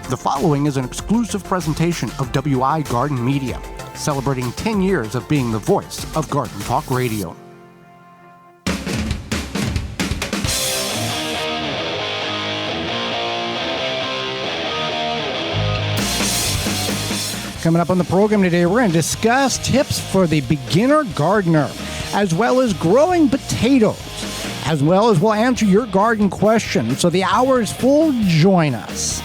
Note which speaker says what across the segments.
Speaker 1: The following is an exclusive presentation of WI Garden Media, celebrating 10 years of being the voice of Garden Talk Radio. Coming up on the program today, we're going to discuss tips for the beginner gardener, as well as growing potatoes, as well as we'll answer your garden questions. So the hour is full. Join us.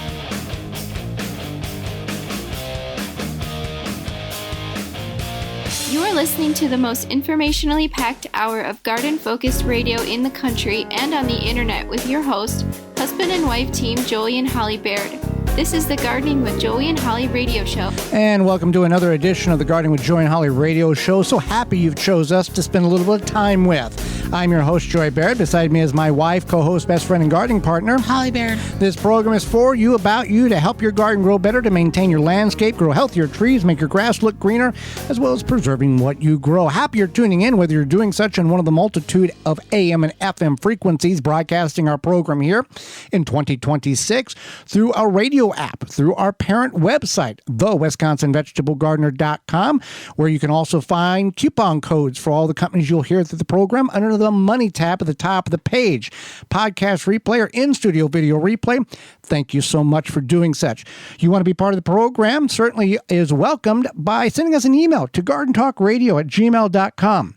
Speaker 2: You are listening to the most informationally packed hour of garden-focused radio in the country and on the internet with your host, husband and wife team Joey and Holly Baird. This is the Gardening with Joey and Holly radio show.
Speaker 1: And welcome to another edition of the Gardening with Joey and Holly radio show. So happy you've chose us to spend a little bit of time with. I'm your host, Joey Baird. Beside me is my wife, co-host, best friend, and gardening partner,
Speaker 3: Holly Baird.
Speaker 1: This program is for you, about you, to help your garden grow better, to maintain your landscape, grow healthier trees, make your grass look greener, as well as preserving what you grow. Happy you're tuning in, whether you're doing such on one of the multitude of AM and FM frequencies broadcasting our program here in 2026 through our radio app, through our parent website, thewisconsinvegetablegardener.com, where you can also find coupon codes for all the companies you'll hear through the program under the Money tab at the top of the page. Podcast replay or in-studio video replay. Thank you so much for doing such. You want to be part of the program, certainly is welcomed by sending us an email to gardentalkradio@gmail.com.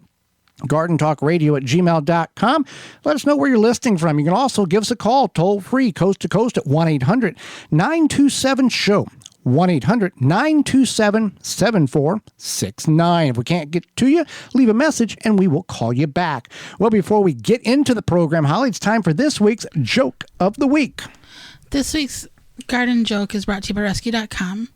Speaker 1: gardentalkradio@gmail.com. Let us know where you're listening from. You can also give us a call, toll-free, coast-to-coast at 1-800-927-SHOW. 1-800-927-7469. If we can't get to you, leave a message and we will call you back. Well, before we get into the program, Holly, it's time for this week's Joke of the Week.
Speaker 3: This week's garden joke is brought to you by rescue.com.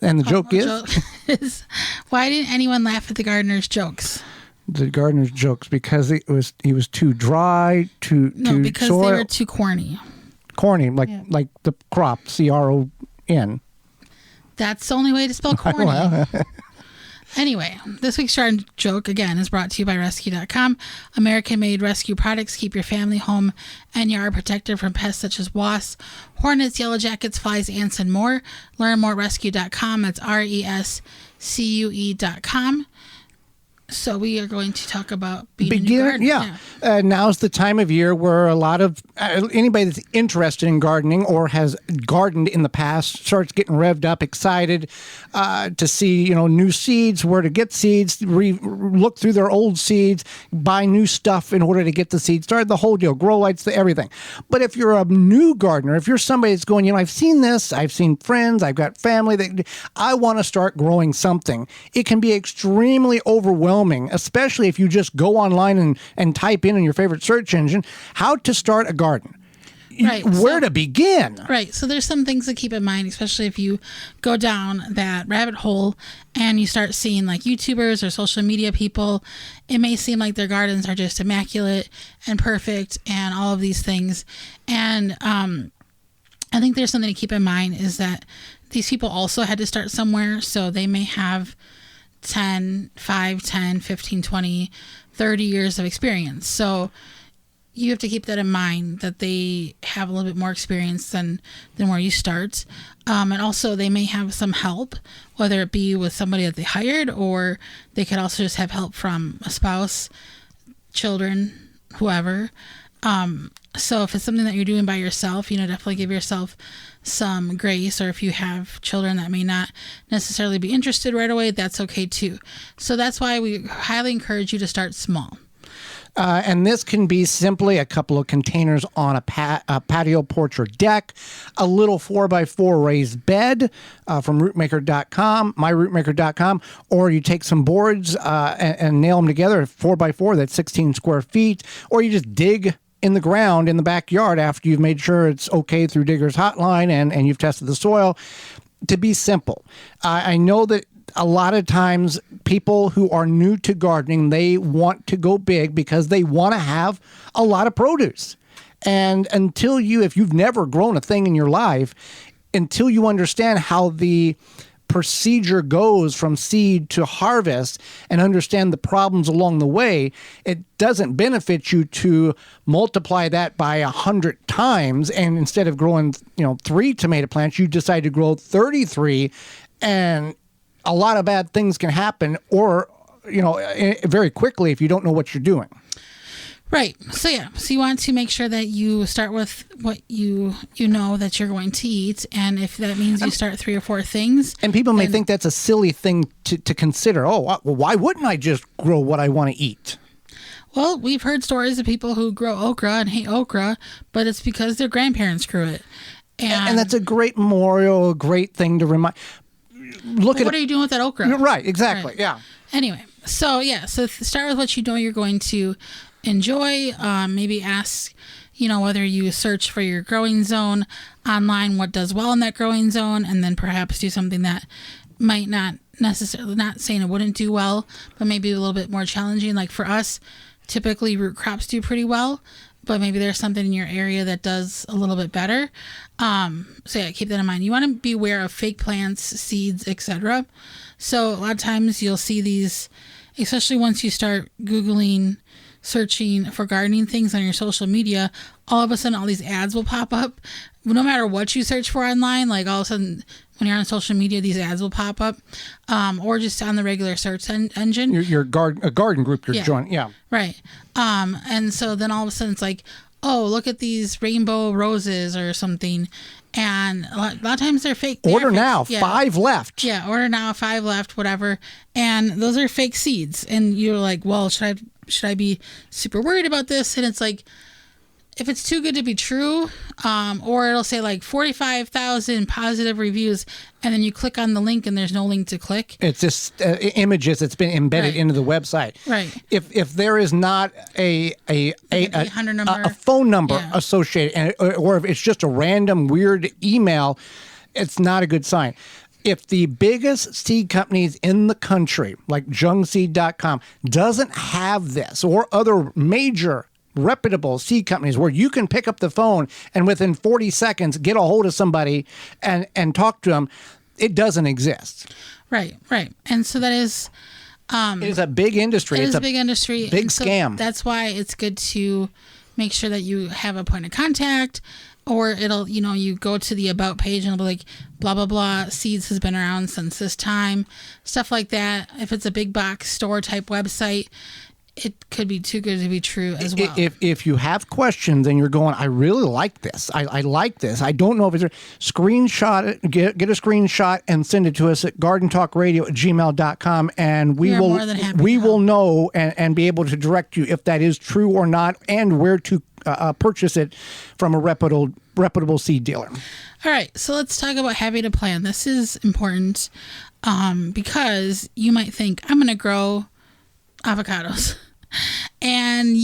Speaker 1: And the joke
Speaker 3: is, why didn't anyone laugh at the gardener's jokes?
Speaker 1: The gardener's jokes, because he was too dry, too
Speaker 3: because
Speaker 1: soil.
Speaker 3: they were too corny.
Speaker 1: Corny, like the crop, CRON.
Speaker 3: That's the only way to spell corny.
Speaker 1: Well.
Speaker 3: Anyway, this week's garden joke, again, is brought to you by rescue.com. American-made rescue products keep your family, home, and yard protected from pests such as wasps, hornets, yellow jackets, flies, ants, and more. Learn more at rescue.com. That's rescue.com. So we are going to talk about being a new gardener.
Speaker 1: Yeah. Now's the time of year where a lot of anybody that's interested in gardening or has gardened in the past starts getting revved up, excited to see new seeds, where to get seeds, look through their old seeds, buy new stuff in order to get the seeds started, the whole deal, grow lights, everything. But if you're a new gardener, if you're somebody that's going, I've seen this, I've seen friends, I've got family that I want to start growing something, it can be extremely overwhelming. Especially if you just go online and type in your favorite search engine, how to start a garden.
Speaker 3: Right.
Speaker 1: Where to begin.
Speaker 3: Right. So there's some things to keep in mind, especially if you go down that rabbit hole and you start seeing like YouTubers or social media people. It may seem like their gardens are just immaculate and perfect and all of these things. And I think there's something to keep in mind is that these people also had to start somewhere. So they may have 5, 10, 15, 20, 30 years of experience. So you have to keep that in mind, that they have a little bit more experience than where you start. And also they may have some help, whether it be with somebody that they hired, or they could also just have help from a spouse, children, whoever. So if it's something that you're doing by yourself, definitely give yourself some grace. Or if you have children that may not necessarily be interested right away, that's okay too. So that's why we highly encourage you to start small.
Speaker 1: And this can be simply a couple of containers on a patio, porch, or deck, a little 4x4 raised bed from rootmaker.com, myrootmaker.com, or you take some boards and nail them together, 4x4, that's 16 square feet, or you just dig in the ground in the backyard after you've made sure it's okay through Digger's Hotline and you've tested the soil. To be simple. I know that a lot of times people who are new to gardening, they want to go big because they want to have a lot of produce. And if you've never grown a thing in your life, until you understand how the procedure goes from seed to harvest and understand the problems along the way, it doesn't benefit you to multiply that by 100 times. And instead of growing, 3 tomato plants, you decide to grow 33, and a lot of bad things can happen, or, very quickly if you don't know what you're doing.
Speaker 3: Right. So you want to make sure that you start with what you know that you're going to eat, and if that means you start 3 or 4 things.
Speaker 1: And people may think that's a silly thing to consider. Oh, well, why wouldn't I just grow what I want to eat?
Speaker 3: Well, we've heard stories of people who grow okra and hate okra, but it's because their grandparents grew it.
Speaker 1: And that's a great memorial, a great thing to remind.
Speaker 3: What are you doing with that okra?
Speaker 1: Right, exactly,
Speaker 3: right.
Speaker 1: Yeah.
Speaker 3: Anyway, so start with what you know you're going to enjoy. Maybe ask, whether you search for your growing zone online, what does well in that growing zone, and then perhaps do something that might not necessarily, not saying it wouldn't do well, but maybe a little bit more challenging. Like for us, typically root crops do pretty well, but maybe there's something in your area that does a little bit better. Keep that in mind. You want to be aware of fake plants, seeds, etc. So a lot of times you'll see these, especially once you start Googling, searching for gardening things on your social media, all of a sudden all these ads will pop up. No matter what you search for online, like all of a sudden when you're on social media, these ads will pop up, or just on the regular search engine.
Speaker 1: Your garden group you're joining, yeah.
Speaker 3: Right. And so then all of a sudden it's like, oh, look at these rainbow roses or something. And a lot of times they're fake.
Speaker 1: Order now, 5 left.
Speaker 3: Yeah, order now, 5 left, whatever. And those are fake seeds. And you're like, well, should I be super worried about this? And it's like, if it's too good to be true, or it'll say like 45,000 positive reviews, and then you click on the link and there's no link to click.
Speaker 1: It's just images that's been embedded into the website.
Speaker 3: Right.
Speaker 1: If there is not a phone number associated, or if it's just a random weird email, it's not a good sign. If the biggest seed companies in the country, like jungseed.com, doesn't have this, or other major reputable seed companies where you can pick up the phone and within 40 seconds get a hold of somebody and talk to them, it doesn't exist.
Speaker 3: Right. And so that is...
Speaker 1: it is a big industry.
Speaker 3: It's a big industry.
Speaker 1: Big scam.
Speaker 3: That's why it's good to make sure that you have a point of contact, or it'll, you go to the about page and it'll be like, blah, blah, blah, seeds has been around since this time, stuff like that. If it's a big box store type website, it could be too good to be true as well.
Speaker 1: If you have questions and you're going, I really like this. I like this. I don't know if it's screenshot it, get a screenshot and send it to us at gardentalkradio@gmail.com, and we will know and be able to direct you if that is true or not, and where to purchase it from a reputable seed dealer.
Speaker 3: All right, so let's talk about having a plan. This is important because you might think, I'm going to grow avocados. And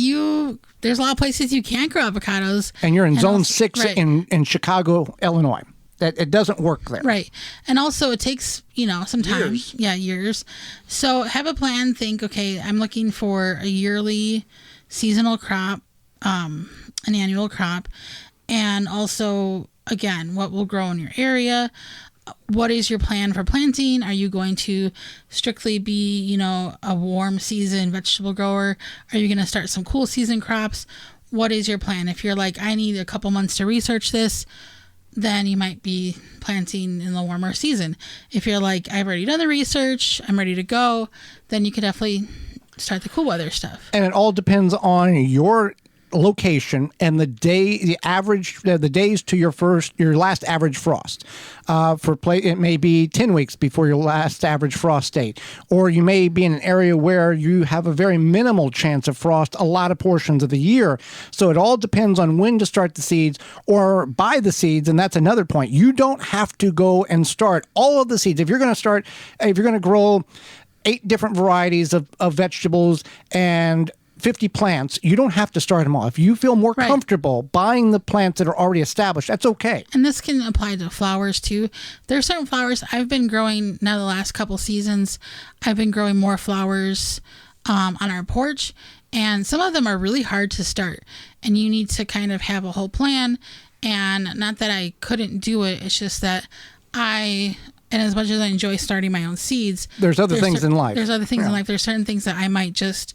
Speaker 3: there's a lot of places you can't grow avocados.
Speaker 1: And you're in zone 6 in Chicago, Illinois. That it doesn't work there.
Speaker 3: Right. And also it takes, some time. Years. Yeah, years. So have a plan. Think, okay, I'm looking for a yearly seasonal crop, an annual crop. And also, again, what will grow in your area. What is your plan for planting? Are you going to strictly be, a warm season vegetable grower? Are you going to start some cool season crops? What is your plan? If you're like, I need a couple months to research this, then you might be planting in the warmer season. If you're like, I've already done the research, I'm ready to go, then you could definitely start the cool weather stuff.
Speaker 1: And it all depends on your location and the days to your last average frost. It may be 10 weeks before your last average frost date, or you may be in an area where you have a very minimal chance of frost a lot of portions of the year. So it all depends on when to start the seeds or buy the seeds. And that's another point. You don't have to go and start all of the seeds. If you're going to grow 8 different varieties of vegetables and 50 plants, you don't have to start them all. If you feel more comfortable buying the plants that are already established, that's okay.
Speaker 3: And this can apply to flowers too. There are certain flowers I've been growing now the last couple seasons. I've been growing more flowers on our porch, and some of them are really hard to start, and you need to kind of have a whole plan. And not that I couldn't do it, it's just that I And as much as I enjoy starting my own seeds,
Speaker 1: there's other things in life.
Speaker 3: There's other things in life. There's certain things that I might just,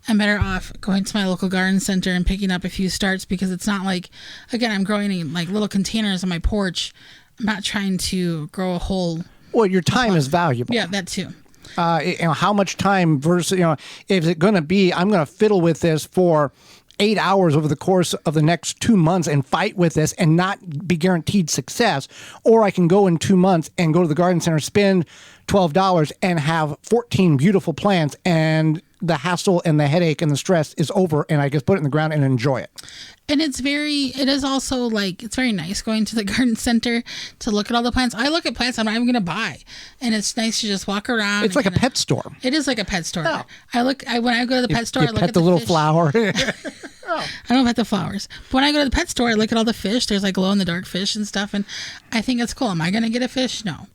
Speaker 3: I'm better off going to my local garden center and picking up a few starts, because it's not like, again, I'm growing in like little containers on my porch. I'm not trying to grow a whole.
Speaker 1: Well, your time is valuable.
Speaker 3: Yeah, that too.
Speaker 1: How much time versus, is it going to be, I'm going to fiddle with this for 8 hours over the course of the next 2 months and fight with this and not be guaranteed success, or I can go in 2 months and go to the garden center, spend $12 and have 14 beautiful plants, and the hassle and the headache and the stress is over, and I just put it in the ground and enjoy it.
Speaker 3: And it is also like, it's very nice going to the garden center to look at all the plants. I look at plants I'm not even going to buy, and it's nice to just walk around.
Speaker 1: It's like a pet store.
Speaker 3: It is like a pet store.
Speaker 1: Oh.
Speaker 3: When I go to the pet store, I look
Speaker 1: pet
Speaker 3: at
Speaker 1: the little
Speaker 3: fish.
Speaker 1: flower.
Speaker 3: I don't pet the flowers. But when I go to the pet store, I look at all the fish. There's like glow-in-the-dark fish and stuff, and I think it's cool. Am I going to get a fish? No.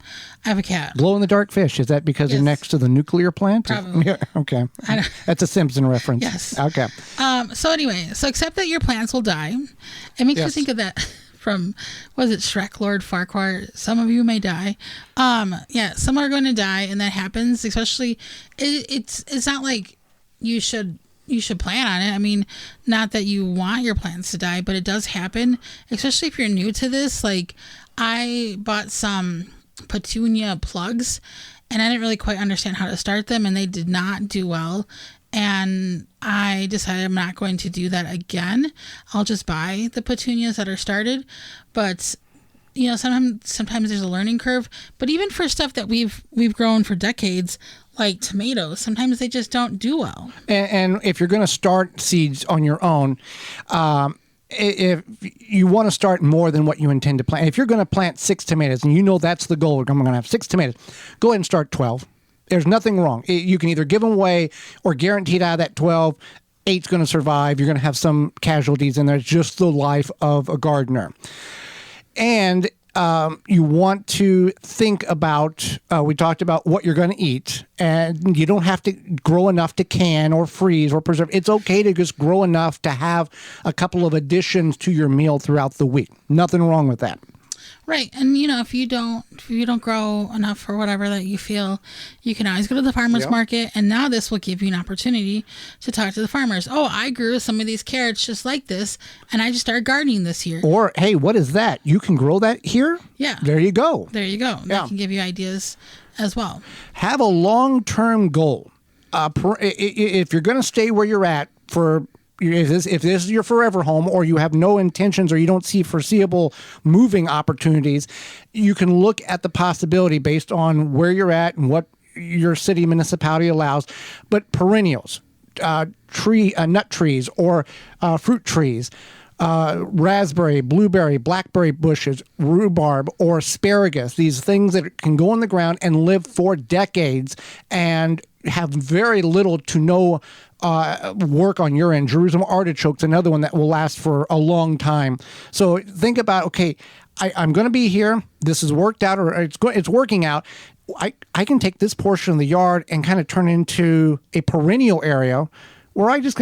Speaker 3: I have a cat.
Speaker 1: Glow-in-the-dark fish. Is that because they're next to the nuclear plant?
Speaker 3: Probably.
Speaker 1: Yeah, okay. That's a Simpson reference.
Speaker 3: Yes.
Speaker 1: Okay.
Speaker 3: So anyway, accept that your plants will die. It makes you think of that from, was it Shrek, Lord Farquhar? Some of you may die. Some are going to die, and that happens. Especially, it's not like you should plan on it. I mean, not that you want your plants to die, but it does happen, especially if you're new to this. Like, I bought some petunia plugs, and I didn't really quite understand how to start them, and they did not do well. And I decided I'm not going to do that again. I'll just buy the petunias that are started. But sometimes there's a learning curve. But even for stuff that we've grown for decades, like tomatoes, sometimes they just don't do well.
Speaker 1: And if you're going to start seeds on your own, if you want to start more than what you intend to plant, if you're going to plant 6 tomatoes and that's the goal, I'm going to have 6 tomatoes, go ahead and start 12. There's nothing wrong. You can either give them away or guaranteed out of that 12, 8's going to survive. You're going to have some casualties in there. It's just the life of a gardener. And you want to think about, we talked about what you're going to eat, and you don't have to grow enough to can or freeze or preserve. It's okay to just grow enough to have a couple of additions to your meal throughout the week. Nothing wrong with that.
Speaker 3: Right. And if you don't grow enough for whatever that you feel, you can always go to the farmer's market, and now this will give you an opportunity to talk to the farmers. Oh, I grew some of these carrots just like this, and I just started gardening this year. Or,
Speaker 1: hey, what is that? You can grow that here?
Speaker 3: Yeah.
Speaker 1: There you go.
Speaker 3: That can give you ideas as well.
Speaker 1: Have a long-term goal. If you're going to stay where you're at for, if this is your forever home, or you have no intentions, or you don't see foreseeable moving opportunities, you can look at the possibility based on where you're at and what your city municipality allows. But perennials, nut trees, or fruit trees, raspberry, blueberry, blackberry bushes, rhubarb, or asparagus, these things that can go in the ground and live for decades and have very little to no work on your end. Jerusalem artichoke's another one that will last for a long time. So think about, okay, I'm going to be here. This is worked out, or it's working out. I can take this portion of the yard and kind of turn into a perennial area where I just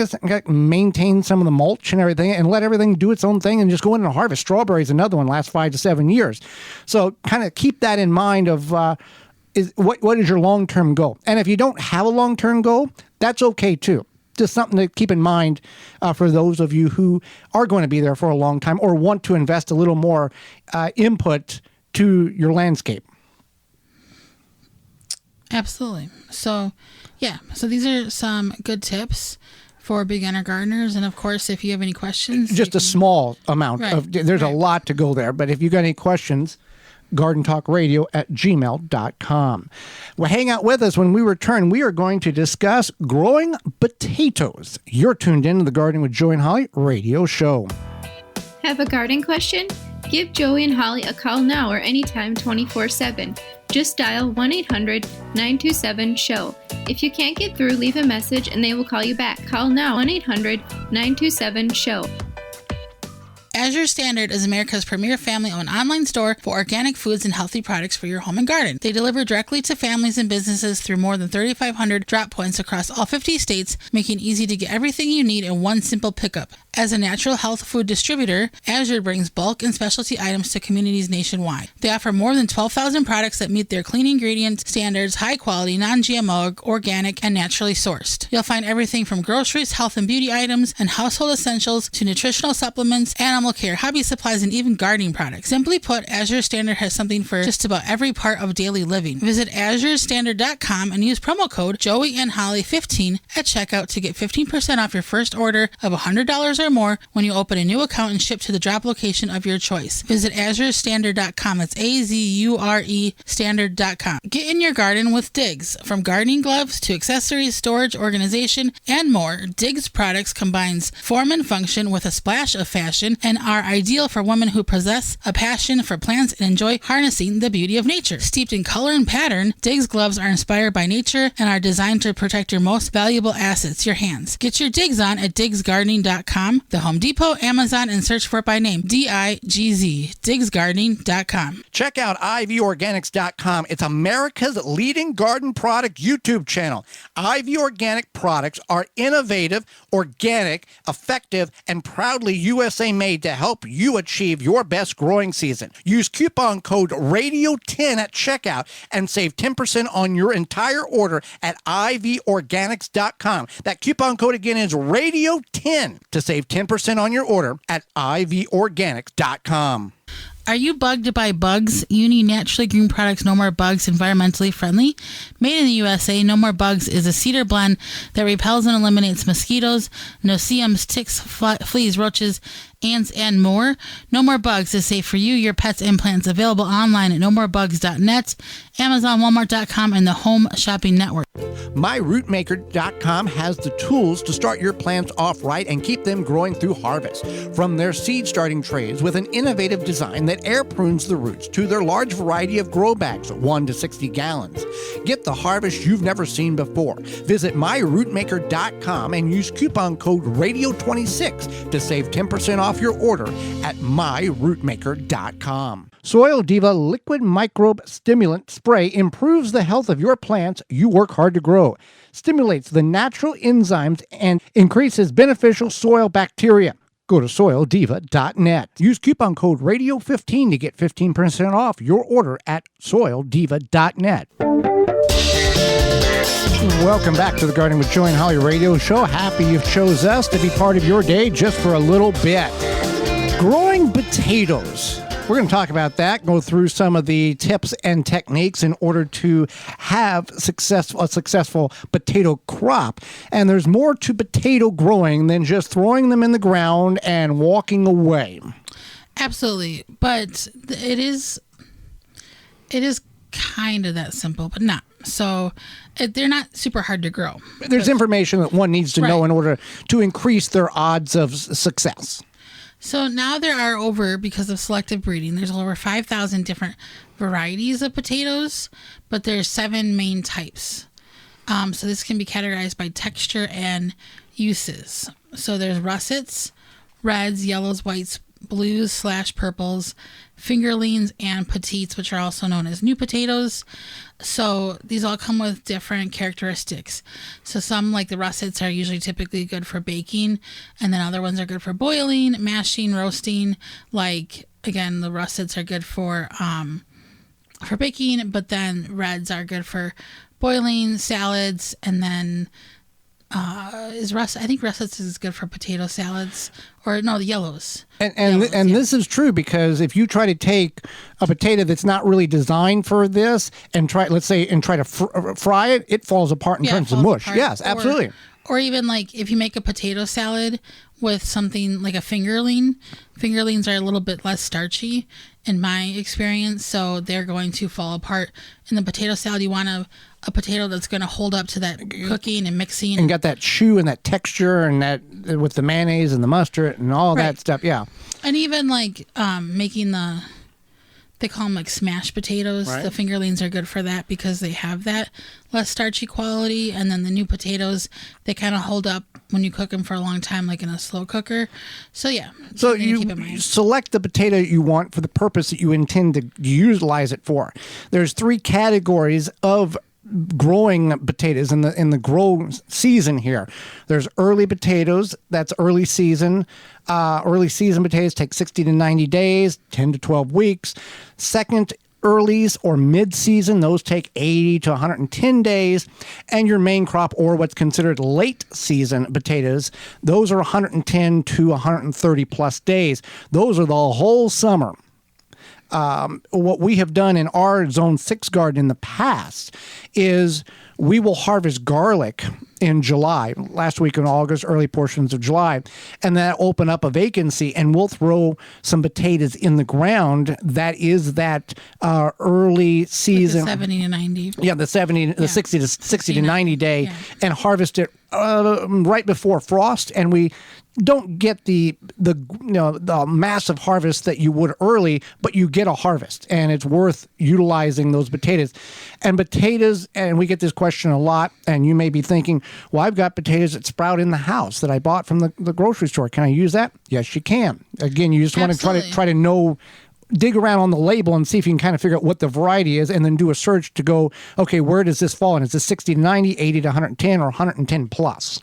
Speaker 1: maintain some of the mulch and everything and let everything do its own thing and just go in and harvest. Strawberries, another one, lasts 5 to 7 years. So kind of keep that in mind of what is your long-term goal. And if you don't have a long-term goal, that's okay too. Just something to keep in mind for those of you who are going to be there for a long time or want to invest a little more input to your landscape.
Speaker 3: Absolutely. So, yeah. So these are some good tips for beginner gardeners. And of course, if you have any questions,
Speaker 1: just a small amount of, there's a lot to go there. But if you got any questions, gardentalkradio@gmail.com. Well, hang out with us. When we return, we are going to discuss growing potatoes. You're tuned in to the Gardening with Joey and Holly radio show.
Speaker 2: Have a garden question? Give Joey and Holly a call now or anytime 24/7. Just dial 1-800-927-SHOW. If you can't get through, leave a message and they will call you back. Call now, 1-800-927-SHOW.
Speaker 3: Azure Standard is America's premier family-owned online store for organic foods and healthy products for your home and garden. They deliver directly to families and businesses through more than 3,500 drop points across all 50 states, making it easy to get everything you need in one simple pickup. As a natural health food distributor, Azure brings bulk and specialty items to communities nationwide. They offer more than 12,000 products that meet their clean ingredient standards, high quality, non-GMO, organic, and naturally sourced. You'll find everything from groceries, health and beauty items, and household essentials to nutritional supplements, animal care, hobby supplies, and even gardening products. Simply put, Azure Standard has something for just about every part of daily living. Visit azurestandard.com and use promo code JoeyandHolly15 at checkout to get 15% off your first order of $100 or more when you open a new account and ship to the drop location of your choice. Visit azurestandard.com. That's AZURE standard.com. Get in your garden with Diggs. From gardening gloves to accessories, storage, organization, and more, Diggs products combines form and function with a splash of fashion and are ideal for women who possess a passion for plants and enjoy harnessing the beauty of nature. Steeped in color and pattern, Diggs gloves are inspired by nature and are designed to protect your most valuable assets, your hands. Get your Diggs on at diggsgardening.com, the Home Depot, Amazon, and search for it by name, DIGZ, diggsgardening.com.
Speaker 1: Check out ivorganics.com. It's America's leading garden product YouTube channel. IV Organic products are innovative, organic, effective, and proudly USA made to help you achieve your best growing season. Use coupon code RADIO10 at checkout and save 10% on your entire order at ivorganics.com. That coupon code again is RADIO10 to save 10% on your order at ivorganics.com.
Speaker 3: Are you bugged by bugs? You need naturally green products, No More Bugs, environmentally friendly. Made in the USA, No More Bugs is a cedar blend that repels and eliminates mosquitoes, no-see-ums, ticks, fleas, roaches, ants, and more. No More Bugs is safe for you, your pets, and plants. Available online at nomorebugs.net, Amazon, Walmart.com, and the Home Shopping Network.
Speaker 1: MyRootmaker.com has the tools to start your plants off right and keep them growing through harvest. From their seed starting trays with an innovative design that air prunes the roots to their large variety of grow bags, 1 to 60 gallons. Get the harvest you've never seen before. Visit MyRootmaker.com and use coupon code RADIO26 to save 10% off your order at MyRootmaker.com. Soil Diva Liquid Microbe Stimulant Spray improves the health of your plants you work hard to grow, stimulates the natural enzymes, and increases beneficial soil bacteria. Go to soildiva.net. Use coupon code RADIO15 to get 15% off your order at soildiva.net. Welcome back to the Gardening with Joey and Holly radio show. Happy you chose us to be part of your day just for a little bit. Growing potatoes. We're going to talk about that, go through some of the tips and techniques in order to have a successful potato crop. And there's more to potato growing than just throwing them in the ground and walking away.
Speaker 3: Absolutely. But it is kind of that simple, but not. So they're not super hard to grow.
Speaker 1: There's information that one needs to know in order to increase their odds of success.
Speaker 3: So now there are because of selective breeding, there's over 5,000 different varieties of potatoes, but there's 7 main types. So this can be categorized by texture and uses. So there's russets, reds, yellows, whites, blues / purples, fingerlings, and petites, which are also known as new potatoes. So these all come with different characteristics. So some, like the russets, are usually typically good for baking, and then other ones are good for boiling, mashing, roasting. Like, again, the russets are good for baking, but then reds are good for boiling, salads, and then I think russets is good for potato salads, or no, the yellows. And
Speaker 1: this is true, because if you try to take a potato that's not really designed for this and try to fry it, it falls apart and turns to mush. Apart. Yes, absolutely.
Speaker 3: Or even like if you make a potato salad with something like a fingerling. Fingerlings are a little bit less starchy in my experience, so they're going to fall apart. In the potato salad, you want a potato that's going to hold up to that cooking and mixing.
Speaker 1: And got that chew and that texture, and that with the mayonnaise and the mustard and all that stuff, yeah.
Speaker 3: And even like making the they call them like smashed potatoes.
Speaker 1: Right.
Speaker 3: The fingerlings are good for that because they have that less starchy quality. And then the new potatoes, they kind of hold up when you cook them for a long time, like in a slow cooker. So yeah.
Speaker 1: So
Speaker 3: something to
Speaker 1: you
Speaker 3: keep in mind.
Speaker 1: select the potato you want for the purpose that you intend to utilize it for. There's 3 categories of growing potatoes in the grow season here. There's early potatoes, that's early season. Early season potatoes take 60 to 90 days, 10 to 12 weeks. Second, earlies or mid-season, those take 80 to 110 days. And your main crop, or what's considered late season potatoes, those are 110 to 130 plus days. Those are the whole summer. What we have done in our Zone 6 garden in the past is we will harvest garlic in July, last week in August, early portions of July, and that open up a vacancy, and we'll throw some potatoes in the ground. That is that early season.
Speaker 3: Like the 70 to 90.
Speaker 1: Yeah, the 60 to 90 day,
Speaker 3: Yeah.
Speaker 1: and harvest it right before frost, and we don't get the massive harvest that you would early, but you get a harvest, and it's worth utilizing those potatoes. And potatoes, and we get this question a lot, and you may be thinking, well, I've got potatoes that sprout in the house that I bought from the grocery store. Can I use that? Yes, you can. Again, you just want to try to know, dig around on the label and see if you can kind of figure out what the variety is, and then do a search to go, okay, where does this fall in? Is this 60 to 90, 80 to 110, or 110 plus?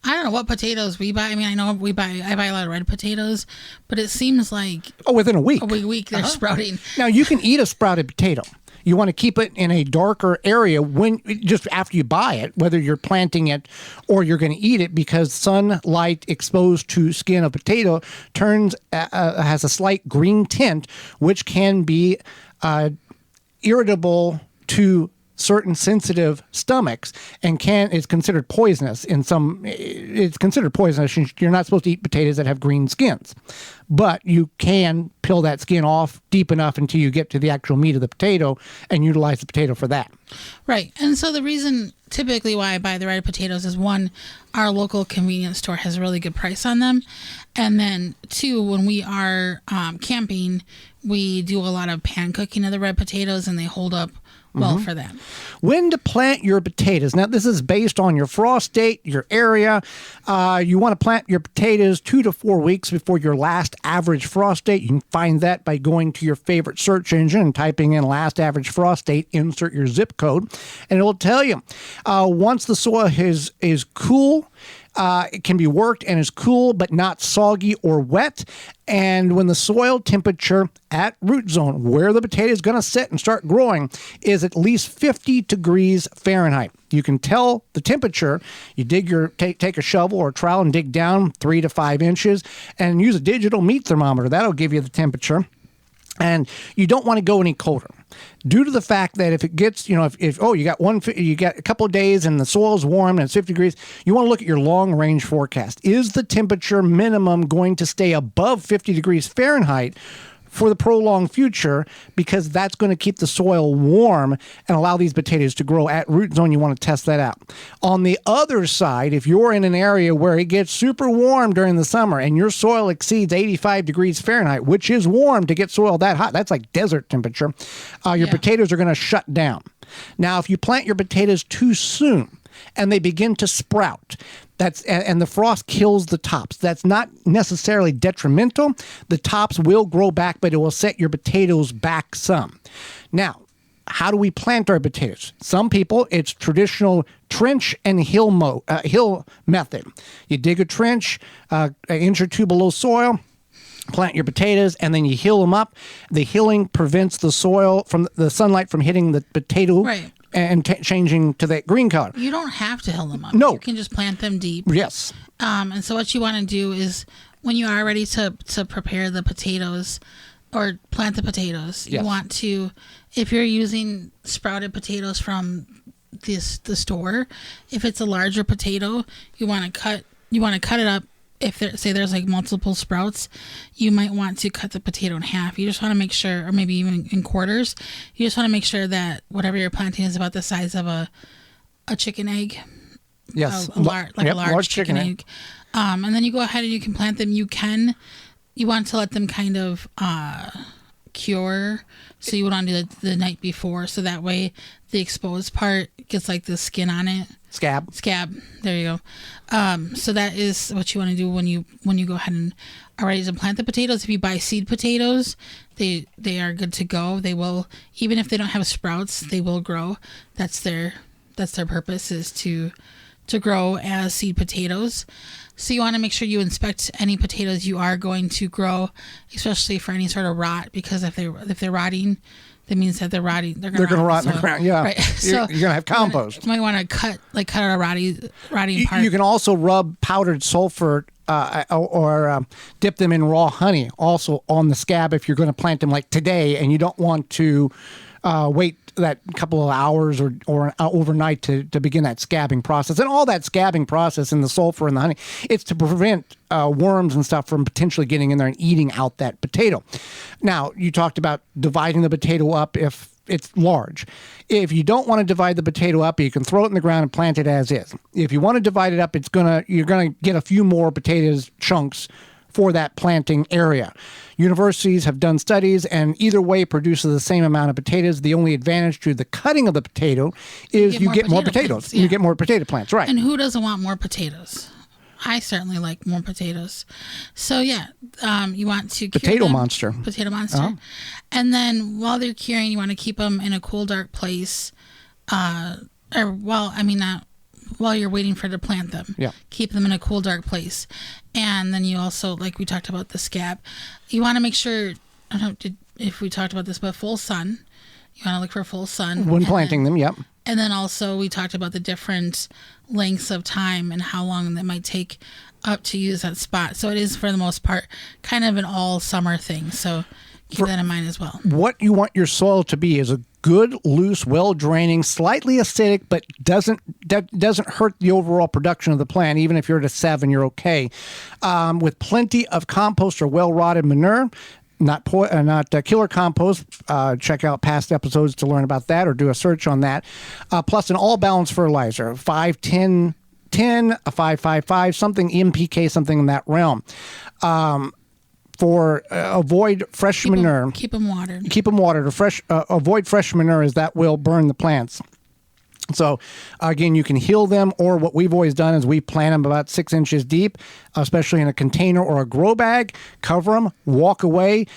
Speaker 3: I don't know what potatoes we buy. I mean, I know I buy a lot of red potatoes, but it seems like
Speaker 1: Within a week.
Speaker 3: They're sprouting.
Speaker 1: Now, you can eat a sprouted potato. You want to keep it in a darker area just after you buy it, whether you're planting it or you're going to eat it, because sunlight exposed to skin of potato has a slight green tint, which can be irritable to certain sensitive stomachs, and is considered poisonous in some. It's considered poisonous. You're not supposed to eat potatoes that have green skins, but you can peel that skin off deep enough until you get to the actual meat of the potato and utilize the potato for that.
Speaker 3: Right. And so the reason typically why I buy the red potatoes is, 1, our local convenience store has a really good price on them. And then 2, when we are camping, we do a lot of pan cooking of the red potatoes, and they hold up well for that.
Speaker 1: When to plant your potatoes. Now, this is based on your frost date, your area. You want to plant your potatoes 2 to 4 weeks before your last average frost date. You can find that by going to your favorite search engine and typing in last average frost date, insert your zip code, and it will tell you. Once the soil is cool, it can be worked and is cool but not soggy or wet. And when the soil temperature at root zone, where the potato is going to sit and start growing, is at least 50 degrees Fahrenheit. You can tell the temperature. You take a shovel or a trowel and dig down 3 to 5 inches and use a digital meat thermometer. That'll give you the temperature. And you don't want to go any colder, due to the fact that if it gets, you got a couple of days and the soil's warm and it's 50 degrees, you want to look at your long range forecast. Is the temperature minimum going to stay above 50 degrees Fahrenheit for the prolonged future? Because that's going to keep the soil warm and allow these potatoes to grow at root zone. You want to test that out. On the other side, if you're in an area where it gets super warm during the summer and your soil exceeds 85 degrees Fahrenheit, which is warm to get soil that hot, that's like desert temperature, your potatoes are going to shut down. Now, if you plant your potatoes too soon and they begin to sprout, and the frost kills the tops, that's not necessarily detrimental. The tops will grow back, but it will set your potatoes back some. Now, how do we plant our potatoes? Some people, it's traditional trench and hill method. You dig a trench, an inch or 2 below soil, plant your potatoes, and then you hill them up. The hilling prevents the soil from the sunlight from hitting the potato.
Speaker 3: Right.
Speaker 1: And changing to that green color.
Speaker 3: You don't have to hill them up.
Speaker 1: No.
Speaker 3: You can just plant them deep.
Speaker 1: Yes.
Speaker 3: And so what you want to do is, when you are ready to prepare the potatoes or plant the potatoes,
Speaker 1: Yes.
Speaker 3: you want to, if you're using sprouted potatoes from the store, if it's a larger potato, you want to cut it up. If there's like multiple sprouts, you might want to cut the potato in half. You just want to make sure, or maybe even in quarters, you just want to make sure that whatever you're planting is about the size of a chicken egg.
Speaker 1: Yes.
Speaker 3: A large chicken egg. And then you go ahead and you can plant them. You want to let them kind of cure. So you would want to do the night before, so that way the exposed part gets like the skin on it.
Speaker 1: Scab.
Speaker 3: There you go. So that is what you want to do when you go ahead and are ready to plant the potatoes. If you buy seed potatoes, they are good to go. They will, even if they don't have sprouts, they will grow. That's their purpose, is to grow as seed potatoes. So you want to make sure you inspect any potatoes you are going to grow, especially for any sort of rot, because if they're rotting, that means that they're rotting. They're going to rot in the ground.
Speaker 1: Yeah,
Speaker 3: right.
Speaker 1: So you're going to have compost.
Speaker 3: You might want to cut out a rotting part.
Speaker 1: You can also rub powdered sulfur or dip them in raw honey also on the scab if you're going to plant them like today, and you don't want to wait that couple of hours or overnight to begin that scabbing process. And all that scabbing process in the sulfur and the honey, it's to prevent worms and stuff from potentially getting in there and eating out that potato. Now, you talked about dividing the potato up if it's large. If you don't want to divide the potato up, you can throw it in the ground and plant it as is. If you want to divide it up, you're gonna get a few more potatoes chunks for that planting area. Universities have done studies, and either way produces the same amount of potatoes. The only advantage to the cutting of the potato is you get more potatoes.
Speaker 3: Plants, yeah.
Speaker 1: You get more potato plants, right?
Speaker 3: And who doesn't want more potatoes? I certainly like more potatoes. So yeah, you want to cure
Speaker 1: Potato
Speaker 3: them.
Speaker 1: monster.
Speaker 3: Potato monster. And then while they're curing, you want to keep them in a cool, dark place. While you're waiting for to plant them.
Speaker 1: Yeah.
Speaker 3: Keep them in a cool, dark place. And then you also, like we talked about the scab, you want to make sure, I don't know if we talked about this, but full sun. You want to look for full sun.
Speaker 1: When planting them, yep.
Speaker 3: And then also we talked about the different lengths of time and how long it might take up to use that spot. So it is, for the most part, kind of an all summer thing. So keep that in mind as well.
Speaker 1: What you want your soil to be is a good, loose, well-draining, slightly acidic, but doesn't hurt the overall production of the plant. Even if you're at a 7, you're okay. With plenty of compost or well-rotted manure, not killer compost. Check out past episodes to learn about that, or do a search on that. Plus an all-balanced fertilizer, 5-10-10, a 5-5-5, something NPK, something in that realm. Avoid fresh manure.
Speaker 3: Keep them watered.
Speaker 1: Keep them watered. Avoid fresh manure, as that will burn the plants. So, again, you can heal them, or what we've always done is we plant them about 6 inches deep, especially in a container or a grow bag. Cover them, walk away.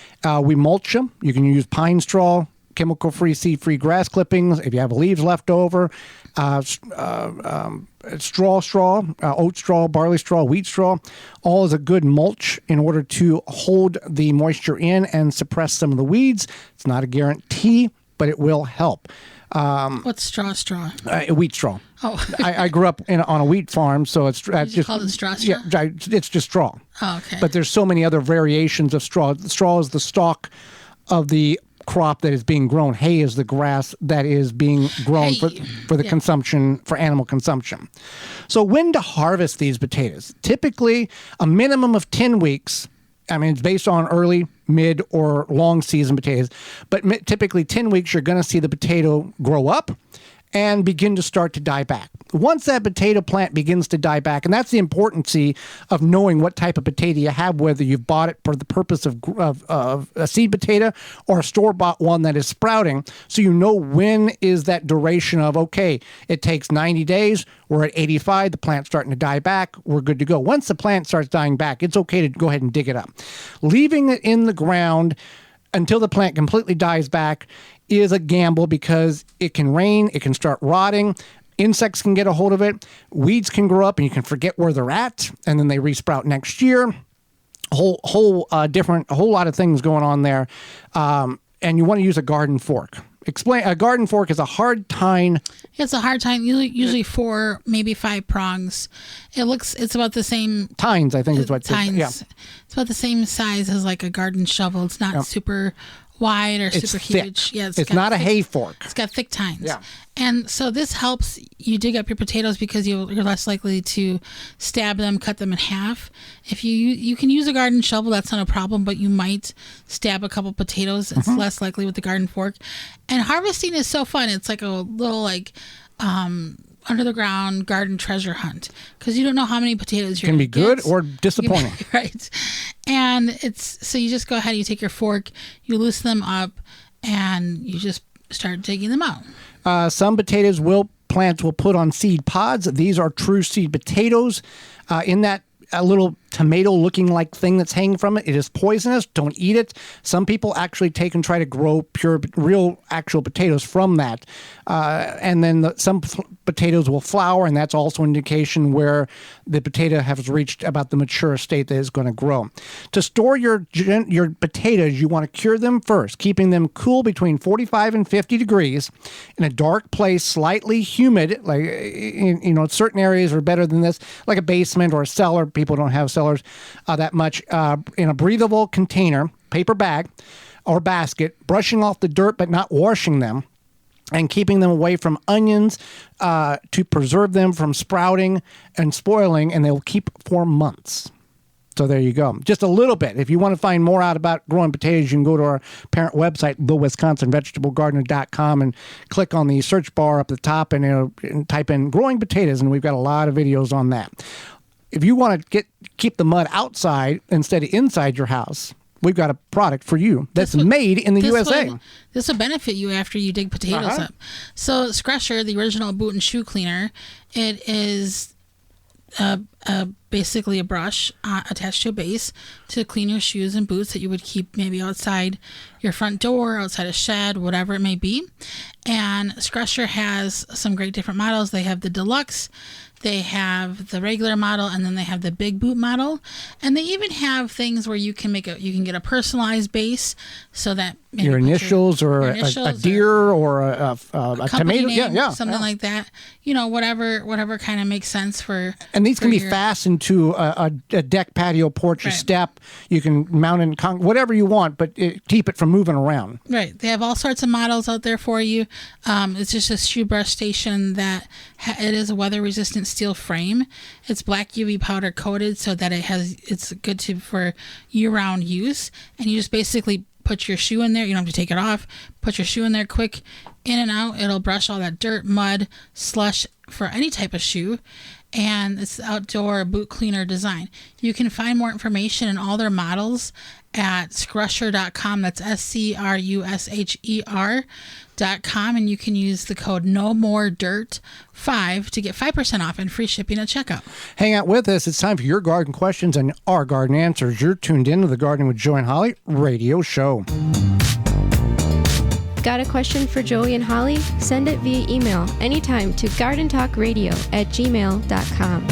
Speaker 1: We mulch them. You can use pine straw, chemical-free, seed-free grass clippings. If you have leaves left over, straw, oat straw, barley straw, wheat straw, all is a good mulch in order to hold the moisture in and suppress some of the weeds. It's not a guarantee, but it will help.
Speaker 3: What's straw?
Speaker 1: Wheat straw.
Speaker 3: Oh.
Speaker 1: I grew up on a wheat farm, so it's just
Speaker 3: called it straw?
Speaker 1: Yeah, it's just straw.
Speaker 3: Oh, okay.
Speaker 1: But there's so many other variations of straw. Straw is the stalk of the crop that is being grown. Hay is the grass that is being grown for the consumption, for animal consumption. So when to harvest these potatoes? Typically a minimum of 10 weeks. I mean, it's based on early, mid, or long season potatoes, but typically 10 weeks you're going to see the potato grow up and begin to start to die back. Once that potato plant begins to die back, and that's the importance of knowing what type of potato you have, whether you've bought it for the purpose of a seed potato or a store-bought one that is sprouting, so you know when is that duration of, okay, it takes 90 days, we're at 85, the plant's starting to die back, we're good to go. Once the plant starts dying back, it's okay to go ahead and dig it up. Leaving it in the ground until the plant completely dies back is a gamble, because it can rain, it can start rotting, insects can get a hold of it, weeds can grow up and you can forget where they're at, and then they resprout next year. A whole lot of things going on there, and you want to use a garden fork. A garden fork is a hard tine.
Speaker 3: It's a hard tine, usually 4, maybe 5 prongs. It's about the same.
Speaker 1: Tines, I think is what
Speaker 3: tines.
Speaker 1: Yeah.
Speaker 3: It's about the same size as like a garden shovel. It's not super wide or super huge.
Speaker 1: Yeah, it's not a hay fork.
Speaker 3: It's got thick tines.
Speaker 1: Yeah.
Speaker 3: And so this helps you dig up your potatoes because you're less likely to stab them, cut them in half. If you can use a garden shovel, that's not a problem, but you might stab a couple potatoes. It's less likely with the garden fork. And harvesting is so fun. It's like a little under the ground garden treasure hunt because you don't know how many potatoes you're
Speaker 1: Can be
Speaker 3: gonna
Speaker 1: good
Speaker 3: get.
Speaker 1: or disappointing.
Speaker 3: Right. And so you just go ahead, you take your fork, you loosen them up, and you just start digging them out.
Speaker 1: Some plants will put on seed pods. These are true seed potatoes. In that a little tomato looking like thing that's hanging from it, it is poisonous. Don't eat it. Some people actually take and try to grow real actual potatoes from that. And then some potatoes will flower, and that's also an indication where the potato has reached about the mature state that is going to grow. To store your potatoes, you want to cure them first, keeping them cool between 45 and 50 degrees in a dark place, slightly humid. Like, certain areas are better than this, like a basement or a cellar. People don't have cellars that much. In a breathable container, paper bag or basket, brushing off the dirt but not washing them, and keeping them away from onions to preserve them from sprouting and spoiling, and they'll keep for months. So there you go. Just a little bit. If you want to find more out about growing potatoes, you can go to our parent website, thewisconsinvegetablegardener.com, and click on the search bar up the top and type in growing potatoes, and we've got a lot of videos on that. If you want to keep the mud outside instead of inside your house, we've got a product for you that's made in the USA.
Speaker 3: This will benefit you after you dig potatoes up. So Scrusher, the original boot and shoe cleaner, it is basically a brush attached to a base to clean your shoes and boots that you would keep maybe outside your front door, outside a shed, whatever it may be. And Scrusher has some great different models. They have the deluxe, they have the regular model, and then they have the big boot model. And they even have things where you can get a personalized base so that maybe
Speaker 1: your initials or a deer or a tomato,
Speaker 3: name, something like that. Whatever kind of makes sense for.
Speaker 1: And these can be fastened to a deck, patio, porch, or step. You can mount in whatever you want, but keep it from moving around.
Speaker 3: Right. They have all sorts of models out there for you. It's just a shoe brush station that it is a weather-resistant steel frame. It's black UV powder coated so that it's good for year-round use. And you just basically put your shoe in there. You don't have to take it off. Put your shoe in there quick, in and out. It'll brush all that dirt, mud, slush for any type of shoe. And it's outdoor boot cleaner design. You can find more information and all their models at scrusher.com. That's SCRUSHER.com. And you can use the code NOMOREDIRT5 to get 5% off and free shipping at checkout.
Speaker 1: Hang out with us. It's time for your garden questions and our garden answers. You're tuned in to the Gardening with Joey and Holly radio show.
Speaker 2: Got a question for Joey and Holly? Send it via email anytime to gardentalkradio@gmail.com.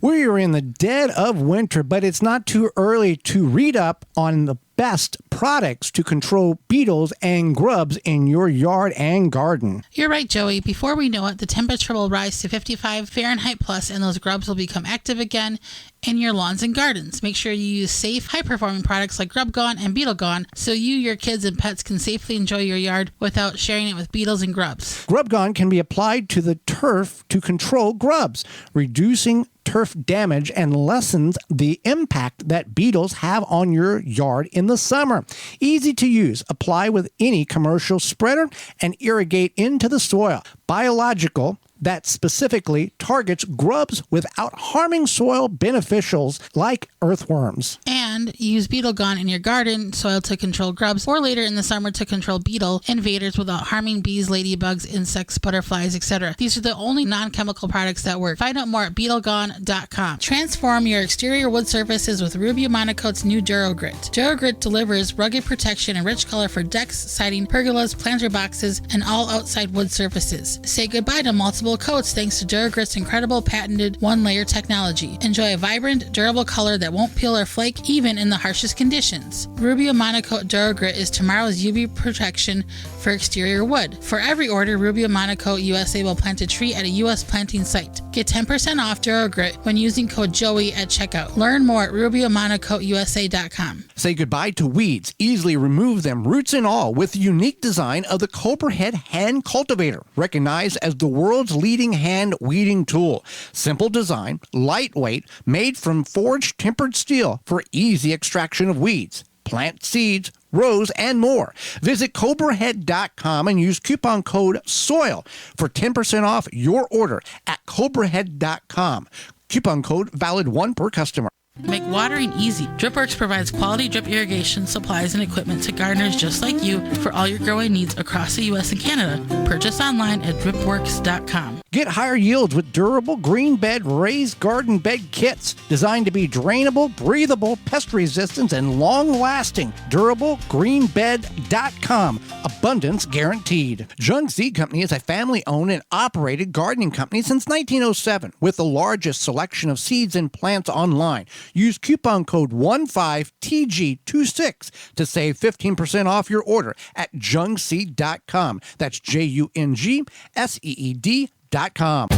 Speaker 1: We are in the dead of winter, but it's not too early to read up on the best products to control beetles and grubs in your yard and garden.
Speaker 3: You're right, Joey. Before we know it, the temperature will rise to 55 Fahrenheit plus, and those grubs will become active again in your lawns and gardens. Make sure you use safe, high-performing products like Grub Gone and Beetle Gone so you, your kids, and pets can safely enjoy your yard without sharing it with beetles and grubs.
Speaker 1: Grub Gone can be applied to the turf to control grubs, reducing turf damage and lessens the impact that beetles have on your yard in the summer. Easy to use. Apply with any commercial spreader and irrigate into the soil. Biological that specifically targets grubs without harming soil beneficials like earthworms.
Speaker 3: And use Beetle Gone in your garden soil to control grubs, or later in the summer to control beetle invaders without harming bees, ladybugs, insects, butterflies, etc. These are the only non-chemical products that work. Find out more at BeetleGone.com. Transform your exterior wood surfaces with Rubio Monocoat's new DuraGrit. DuraGrit delivers rugged protection and rich color for decks, siding, pergolas, planter boxes, and all outside wood surfaces. Say goodbye to multiple coats thanks to DuraGrit's incredible patented one-layer technology. Enjoy a vibrant, durable color that won't peel or flake even in the harshest conditions. Rubio Monocoat DuraGrit is tomorrow's UV protection for exterior wood. For every order, Rubio Monocoat USA will plant a tree at a U.S. planting site. Get 10% off DuraGrit when using code JOEY at checkout. Learn more at RubioMonocoatUSA.com.
Speaker 1: Say goodbye to weeds. Easily remove them, roots and all, with the unique design of the Cobra-Head Hand Cultivator, recognized as the world's leading hand weeding tool. Simple design, lightweight, made from forged tempered steel for easy extraction of weeds. Plant seeds, rose, and more. Visit cobrahead.com and use coupon code SOIL for 10% off your order at cobrahead.com. Coupon code valid 1 per customer.
Speaker 3: Make watering easy. DripWorks provides quality drip irrigation supplies and equipment to gardeners just like you for all your growing needs across the U.S. and Canada. Purchase online at dripworks.com.
Speaker 1: Get higher yields with durable green bed raised garden bed kits designed to be drainable, breathable, pest resistant, and long-lasting. DurableGreenBed.com. Abundance guaranteed. Jung Seed Company is a family-owned and operated gardening company since 1907 with the largest selection of seeds and plants online. Use coupon code 15TG26 to save 15% off your order at jungseed.com. That's JUNGSEED.com.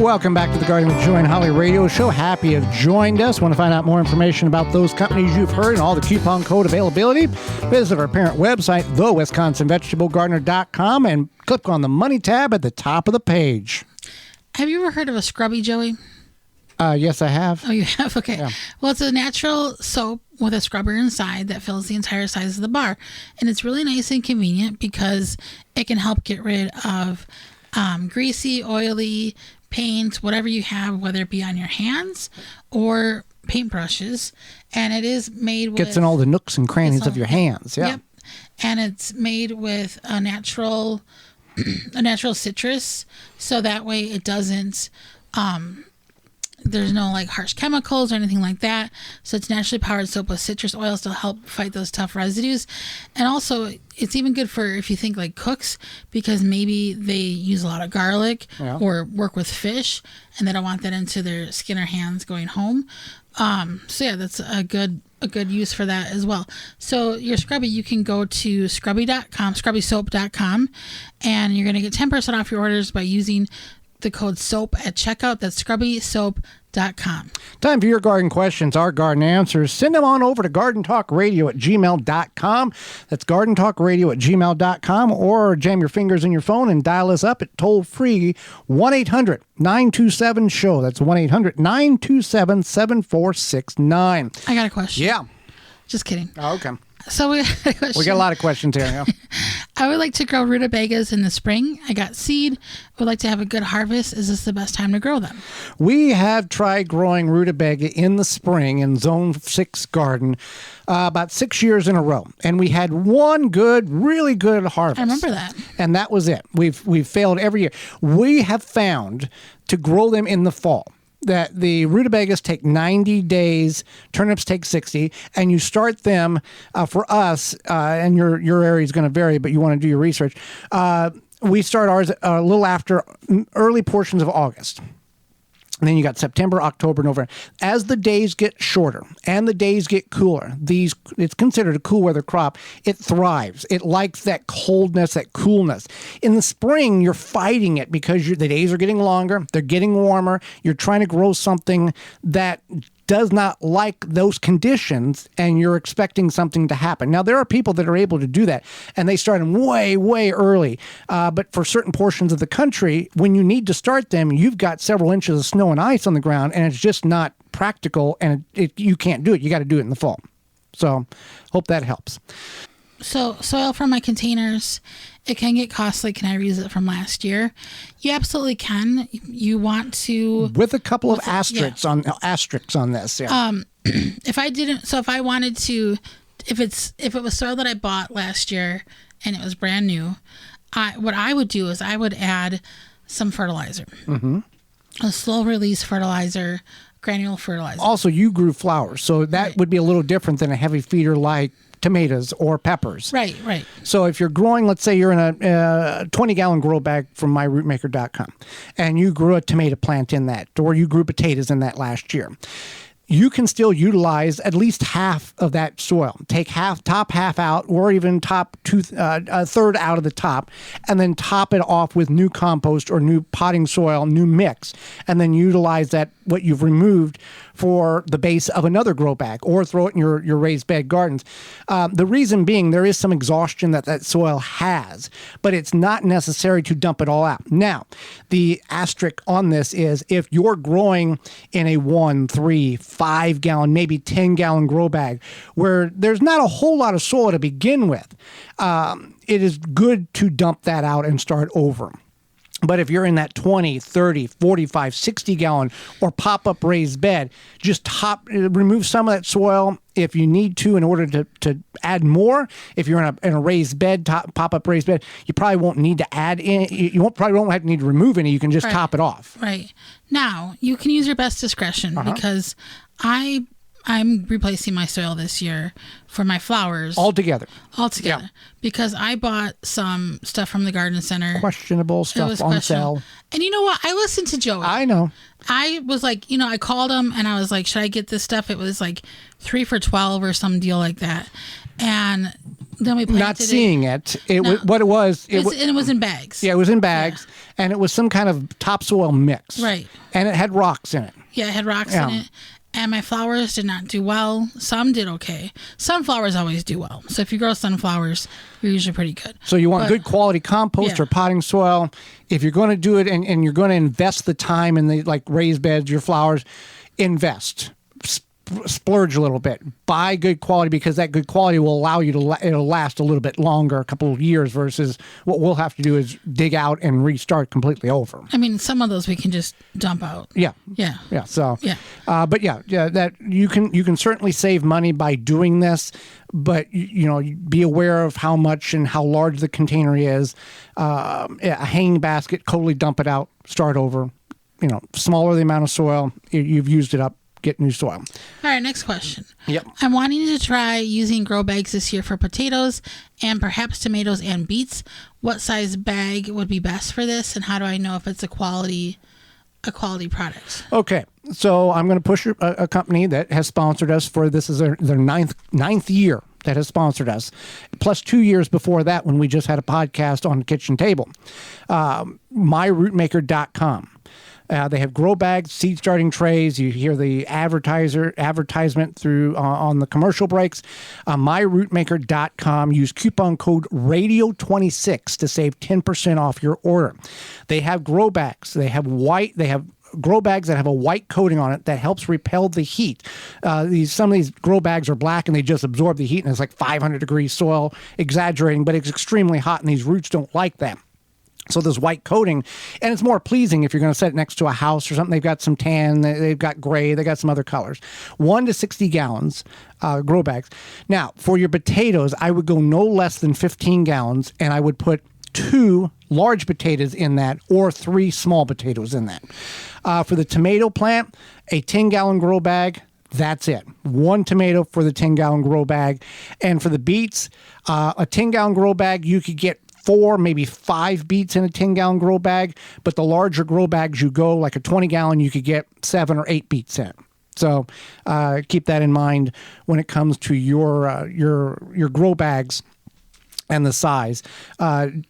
Speaker 1: Welcome back to the Garden with Joy and Holly radio show. Happy you have joined us. Want to find out more information about those companies you've heard and all the coupon code availability? Visit our parent website, thewisconsinvegetablegardener.com, and click on the Money tab at the top of the page.
Speaker 3: Have you ever heard of a scrubby, Joey?
Speaker 1: Yes, I have.
Speaker 3: Oh, you have? Okay.
Speaker 1: Yeah.
Speaker 3: Well, it's a natural soap with a scrubber inside that fills the entire size of the bar. And it's really nice and convenient because it can help get rid of greasy, oily paint, whatever you have, whether it be on your hands or paintbrushes. And it is made with...
Speaker 1: Gets in all the nooks and crannies of your hands. Yeah.
Speaker 3: Yep. And it's made with a natural citrus. So that way it doesn't... there's no like harsh chemicals or anything like that. So it's naturally powered soap with citrus oils to help fight those tough residues. And also it's even good for if you think like cooks, because maybe they use a lot of garlic or work with fish and they don't want that into their skin or hands going home. So yeah, that's a good use for that as well. So your scrubby, you can go to scrubbysoap.com, and you're going to get 10% off your orders by using the code SOAP at checkout. That's scrubbysoap.com.
Speaker 1: Time for your garden questions, our garden answers. Send them on over to gardentalkradio@gmail.com. That's gardentalkradio@gmail.com, or jam your fingers in your phone and dial us up at toll-free 1-800-927-SHOW. That's 1-800-927-7469.
Speaker 3: I got a question.
Speaker 1: Yeah.
Speaker 3: Just kidding.
Speaker 1: Oh, okay.
Speaker 3: So we got a question.
Speaker 1: We got a lot of questions here. Yeah.
Speaker 3: I would like to grow rutabagas in the spring. I got seed. I would like to have a good harvest. Is this the best time to grow them?
Speaker 1: We have tried growing rutabaga in the spring in Zone 6 garden about 6 years in a row. And we had one really good harvest.
Speaker 3: I remember that.
Speaker 1: And that was it. We've failed every year. We have found to grow them in the fall that the rutabagas take 90 days, turnips take 60, and you start them for us, and your area is going to vary, but you want to do your research. We start ours a little after early portions of August. And then you got September, October, November. As the days get shorter and the days get cooler, it's considered a cool weather crop. It thrives. It likes that coldness, that coolness. In the spring, you're fighting it because the days are getting longer. They're getting warmer. You're trying to grow something that does not like those conditions, and you're expecting something to happen. Now, there are people that are able to do that, and they start them way, way early. But for certain portions of the country, when you need to start them, you've got several inches of snow and ice on the ground, and it's just not practical, and you can't do it. You got to do it in the fall. So hope that helps.
Speaker 3: So soil from my containers, it can get costly. Can I reuse it from last year? You absolutely can. You want to...
Speaker 1: With a couple of asterisks on this. Yeah.
Speaker 3: If I wanted to, if it was soil that I bought last year and it was brand new, what I would do is I would add some fertilizer. Mm-hmm. A slow release fertilizer, granule fertilizer.
Speaker 1: Also, you grew flowers, so that would be a little different than a heavy feeder like tomatoes or peppers.
Speaker 3: Right.
Speaker 1: So if you're growing, let's say you're in a 20-gallon grow bag from myrootmaker.com, and you grew a tomato plant in that, or you grew potatoes in that last year, you can still utilize at least half of that soil. Take top half out, or even a third out of the top, and then top it off with new compost or new potting soil, new mix, and then utilize what you've removed for the base of another grow bag or throw it in your raised bed gardens. The reason being there is some exhaustion that soil has, but it's not necessary to dump it all out. Now, the asterisk on this is if you're growing in a 1, 3, 5 gallon, maybe 10 gallon grow bag where there's not a whole lot of soil to begin with, it is good to dump that out and start over. But if you're in that 20, 30, 45, 60 gallon or pop-up raised bed, just remove some of that soil if you need to in order to add more. If you're in a raised bed, pop-up raised bed, you probably won't need to add in. Probably won't have to need to remove any. You can just top it off.
Speaker 3: Right. Now, you can use your best discretion because I'm replacing my soil this year for my flowers.
Speaker 1: Altogether.
Speaker 3: Yeah. Because I bought some stuff from the garden center.
Speaker 1: Questionable stuff on sale.
Speaker 3: And you know what? I listened to Joey.
Speaker 1: I know.
Speaker 3: I was like, I called him and I was like, should I get this stuff? It was like 3 for $12 or some deal like that. And then we planted
Speaker 1: Not seeing it. It was
Speaker 3: in bags.
Speaker 1: Yeah, it was in bags. Yeah. And it was some kind of topsoil mix.
Speaker 3: Right.
Speaker 1: And it had rocks in it.
Speaker 3: Yeah, it had rocks in it. And my flowers did not do well. Some did okay. Sunflowers always do well. So if you grow sunflowers, you're usually pretty good.
Speaker 1: So you want good quality compost or potting soil. If you're going to do it and you're going to invest the time in the raised beds, your flowers, invest. Splurge a little bit. Buy good quality because that good quality will allow you it'll last a little bit longer, a couple of years, versus what we'll have to do is dig out and restart completely over.
Speaker 3: I mean, some of those we can just dump out.
Speaker 1: Yeah. So but that you can certainly save money by doing this, but be aware of how much and how large the container is. A hanging basket, totally dump it out, start over. Smaller the amount of soil, you've used it up. Get new soil.
Speaker 3: All right, next question.
Speaker 1: Yep.
Speaker 3: I'm wanting to try using grow bags this year for potatoes and perhaps tomatoes and beets. What size bag would be best for this, and how do I know if it's a quality product? Okay,
Speaker 1: so I'm going to push a company that has sponsored us for this is their ninth year that has sponsored us, plus 2 years before that when we just had a podcast on the kitchen table. MyRootmaker.com. They have grow bags, seed starting trays. You hear the advertisement through on the commercial breaks. MyRootmaker.com. Use coupon code Radio26 to save 10% off your order. They have grow bags. They have grow bags that have a white coating on it that helps repel the heat. Some of these grow bags are black and they just absorb the heat, and it's like 500 degrees soil, exaggerating, but it's extremely hot and these roots don't like that. So this white coating, and it's more pleasing if you're going to set it next to a house or something. They've got some tan, they've got gray, they've got some other colors. 1 to 60 gallons grow bags. Now, for your potatoes, I would go no less than 15 gallons, and I would put 2 large potatoes in that or 3 small potatoes in that. For the tomato plant, a 10-gallon grow bag. That's it. 1 tomato for the 10-gallon grow bag. And for the beets, a 10-gallon grow bag, you could get 4, maybe 5 beets in a 10-gallon grow bag, but the larger grow bags you go, like a 20-gallon, you could get 7 or 8 beets in. So keep that in mind when it comes to your grow bags and the size.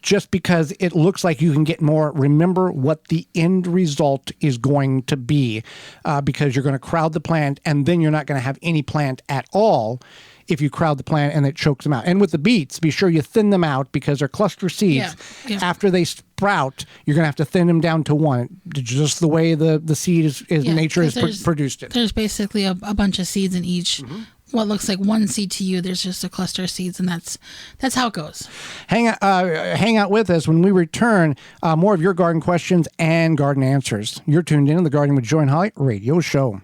Speaker 1: Just because it looks like you can get more, remember what the end result is going to be, because you're going to crowd the plant, and then you're not going to have any plant at all if you crowd the plant and it chokes them out. And with the beets, be sure you thin them out because they're cluster seeds. Yeah. After they sprout, you're going to have to thin them down to 1, just the way the seed nature has produced it.
Speaker 3: There's basically a bunch of seeds in each. Mm-hmm. What looks like 1 seed to you, there's just a cluster of seeds, and that's how it goes.
Speaker 1: Hang out with us when we return. More of your garden questions and garden answers. You're tuned in to the Garden with Joy and Holly radio show.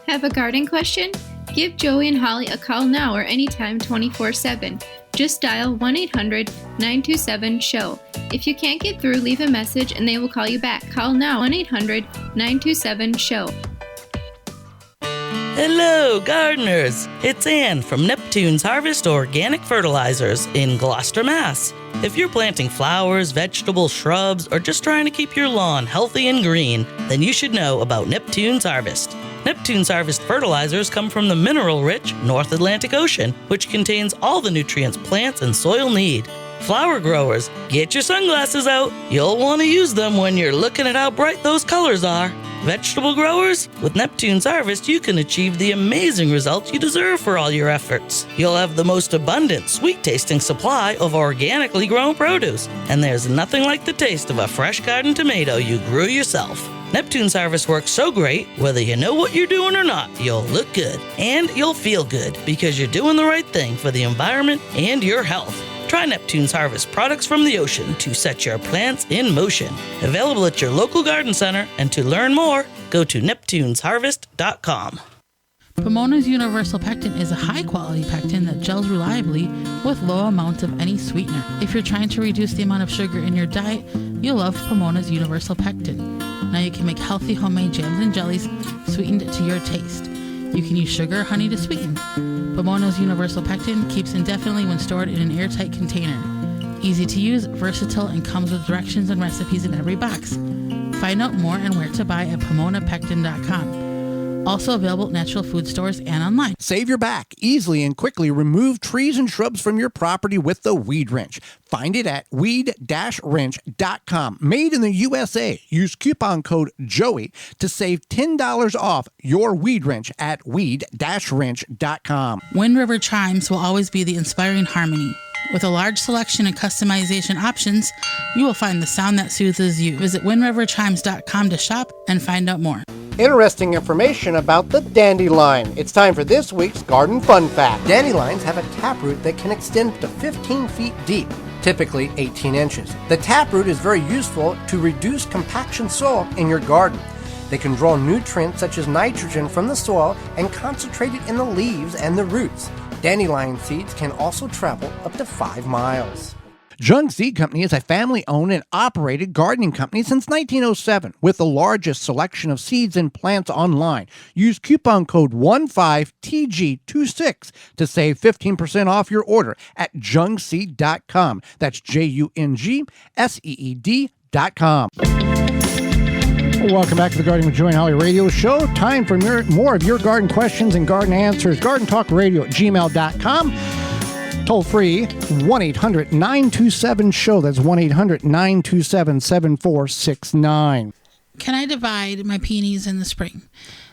Speaker 2: Have a garden question? Give Joey and Holly a call now or anytime 24/7. Just dial 1-800-927-SHOW. If you can't get through, leave a message and they will call you back. Call now 1-800-927-SHOW.
Speaker 4: Hello, gardeners! It's Ann from Neptune's Harvest Organic Fertilizers in Gloucester, Mass. If you're planting flowers, vegetables, shrubs, or just trying to keep your lawn healthy and green, then you should know about Neptune's Harvest. Neptune's Harvest fertilizers come from the mineral-rich North Atlantic Ocean, which contains all the nutrients plants and soil need. Flower growers, get your sunglasses out. You'll want to use them when you're looking at how bright those colors are. Vegetable growers? With Neptune's Harvest, you can achieve the amazing results you deserve for all your efforts. You'll have the most abundant, sweet-tasting supply of organically grown produce, and there's nothing like the taste of a fresh garden tomato you grew yourself. Neptune's Harvest works so great, whether you know what you're doing or not, you'll look good, and you'll feel good, because you're doing the right thing for the environment and your health. Try Neptune's Harvest products from the ocean to set your plants in motion. Available at your local garden center, and to learn more, go to neptunesharvest.com.
Speaker 3: Pomona's Universal Pectin is a high-quality pectin that gels reliably with low amounts of any sweetener. If you're trying to reduce the amount of sugar in your diet, you'll love Pomona's Universal Pectin. Now you can make healthy homemade jams and jellies sweetened to your taste. You can use sugar or honey to sweeten. Pomona's Universal Pectin keeps indefinitely when stored in an airtight container. Easy to use, versatile, and comes with directions and recipes in every box. Find out more and where to buy at pomonapectin.com. Also available at natural food stores and online.
Speaker 1: Save your back. Easily and quickly remove trees and shrubs from your property with the Weed Wrench. Find it at weed-wrench.com. Made in the USA. Use coupon code JOEY to save $10 off your Weed Wrench at weed-wrench.com.
Speaker 3: Wind River Chimes will always be the inspiring harmony. With a large selection and customization options, you will find the sound that soothes you. Visit windriverchimes.com to shop and find out more.
Speaker 1: Interesting information about the dandelion. It's time for this week's Garden Fun Fact. Dandelions have a taproot that can extend up to 15 feet deep, typically 18 inches. The taproot is very useful to reduce compaction soil in your garden. They can draw nutrients such as nitrogen from the soil and concentrate it in the leaves and the roots. Dandelion seeds can also travel up to 5 miles. Jung Seed Company is a family-owned and operated gardening company since 1907 with the largest selection of seeds and plants online. Use coupon code 15TG26 to save 15% off your order at jungseed.com. That's JUNGSEED.com. Welcome back to the Gardening with Joy and Holly radio show. Time for more of your garden questions and garden answers. GardenTalkRadio@gmail.com. Toll free, 1-800-927-SHOW. That's 1-800-927-7469.
Speaker 3: Can I divide my peonies in the spring?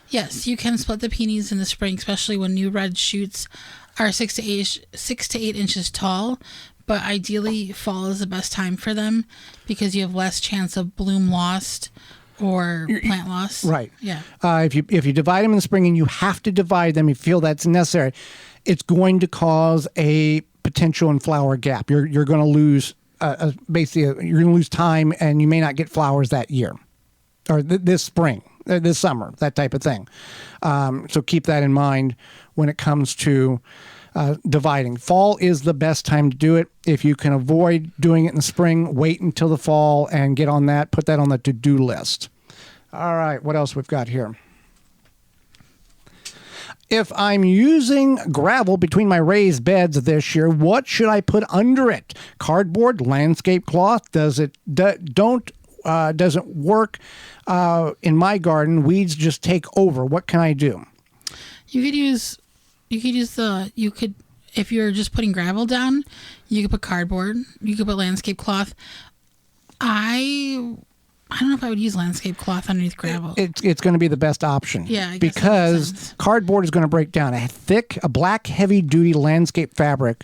Speaker 3: Yes, you can split the peonies in the spring, especially when new red shoots are 6 to 8 inches tall. But ideally, fall is the best time for them because you have less chance of bloom lost or plant loss.
Speaker 1: Right.
Speaker 3: Yeah.
Speaker 1: If you divide them in the spring, and you have to divide them, you feel that's necessary, it's going to cause a potential in flower gap. You're going to lose basically you're going to lose time, and you may not get flowers that year or this spring, this summer, that type of thing. So keep that in mind when it comes to dividing. Fall is the best time to do it. If you can avoid doing it in the spring, wait until the fall and get on that. Put that on the to-do list. All right, what else we've got here? If I'm using gravel between my raised beds this year, what should I put under it? Cardboard, landscape cloth? Doesn't work in my garden. Weeds just take over. What can I do?
Speaker 3: If you're just putting gravel down, you could put cardboard. You could put landscape cloth. I don't know if I would use landscape cloth underneath gravel.
Speaker 1: It's going to be the best option.
Speaker 3: Yeah, I guess
Speaker 1: because cardboard is going to break down. A black, heavy-duty landscape fabric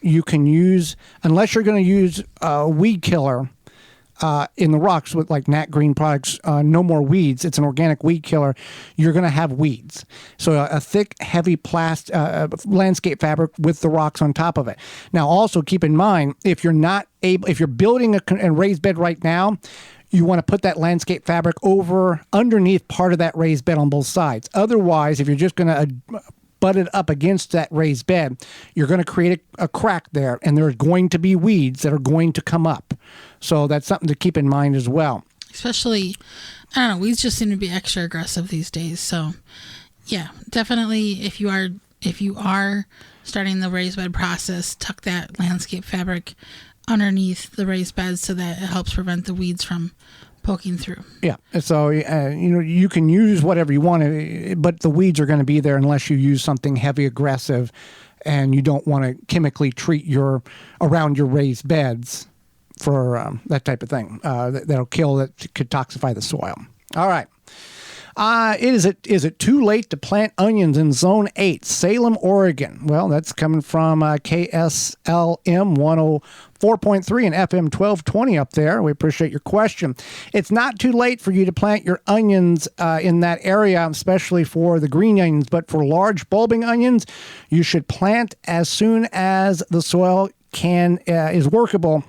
Speaker 1: you can use, unless you're going to use a weed killer in the rocks with like Nat Green products, no more weeds. It's an organic weed killer. You're going to have weeds. So a thick, heavy landscape fabric with the rocks on top of it. Now, also keep in mind, if you're building a raised bed right now, you want to put that landscape fabric underneath part of that raised bed on both sides. Otherwise, if you're just going to butt it up against that raised bed, you're going to create a crack there, and there's going to be weeds that are going to come up. So that's something to keep in mind as well.
Speaker 3: Especially, I don't know, weeds just seem to be extra aggressive these days. So, yeah, definitely if you are starting the raised bed process, tuck that landscape fabric underneath the raised bed so that it helps prevent the weeds from poking through. Yeah.
Speaker 1: So, you can use whatever you want, but the weeds are going to be there unless you use something heavy, aggressive, and you don't want to chemically treat around your raised beds for that type of thing that'll kill, that could toxify the soil. All right. Is it too late to plant onions in Zone 8, Salem, Oregon? Well, that's coming from KSLM 104.3 and FM 1220 up there. We appreciate your question. It's not too late for you to plant your onions in that area, especially for the green onions, but for large bulbing onions, you should plant as soon as the soil is workable.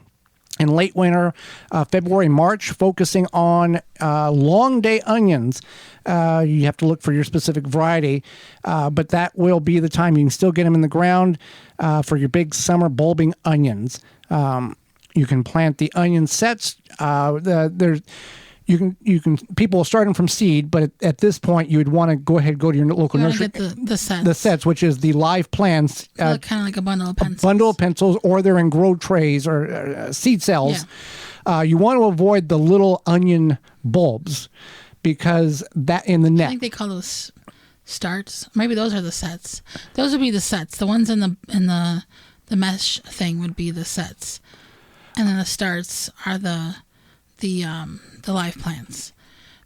Speaker 1: In late winter, February, March, focusing on long day onions. You have to look for your specific variety, but that will be the time you can still get them in the ground for your big summer bulbing onions. You can plant the onion sets. People will start them from seed, but at this point, you would want to go to your local nursery.
Speaker 3: Get the sets.
Speaker 1: The sets, which is the live plants.
Speaker 3: Kind of like a bundle of pencils.
Speaker 1: Bundle of pencils, or they're in grow trays or seed cells.
Speaker 3: Yeah.
Speaker 1: You want to avoid the little onion bulbs because that in the net.
Speaker 3: I think they call those starts. Maybe those are the sets. Those would be the sets. The ones in the mesh thing would be the sets, and then the starts are the live plants.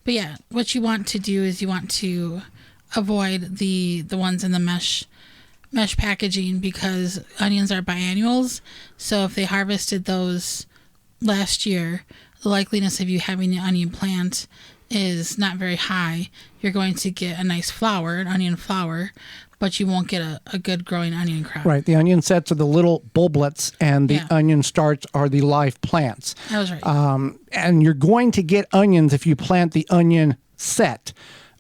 Speaker 3: But yeah, what you want to do is you want to avoid the ones in the mesh packaging because onions are biannuals. So if they harvested those last year, the likeliness of you having an onion plant is not very high. You're going to get a nice flower, an onion flower, but you won't get a good growing onion crop.
Speaker 1: Right. The onion sets are the little bulblets, and the onion starts are the live plants.
Speaker 3: That was right.
Speaker 1: And you're going to get onions if you plant the onion set.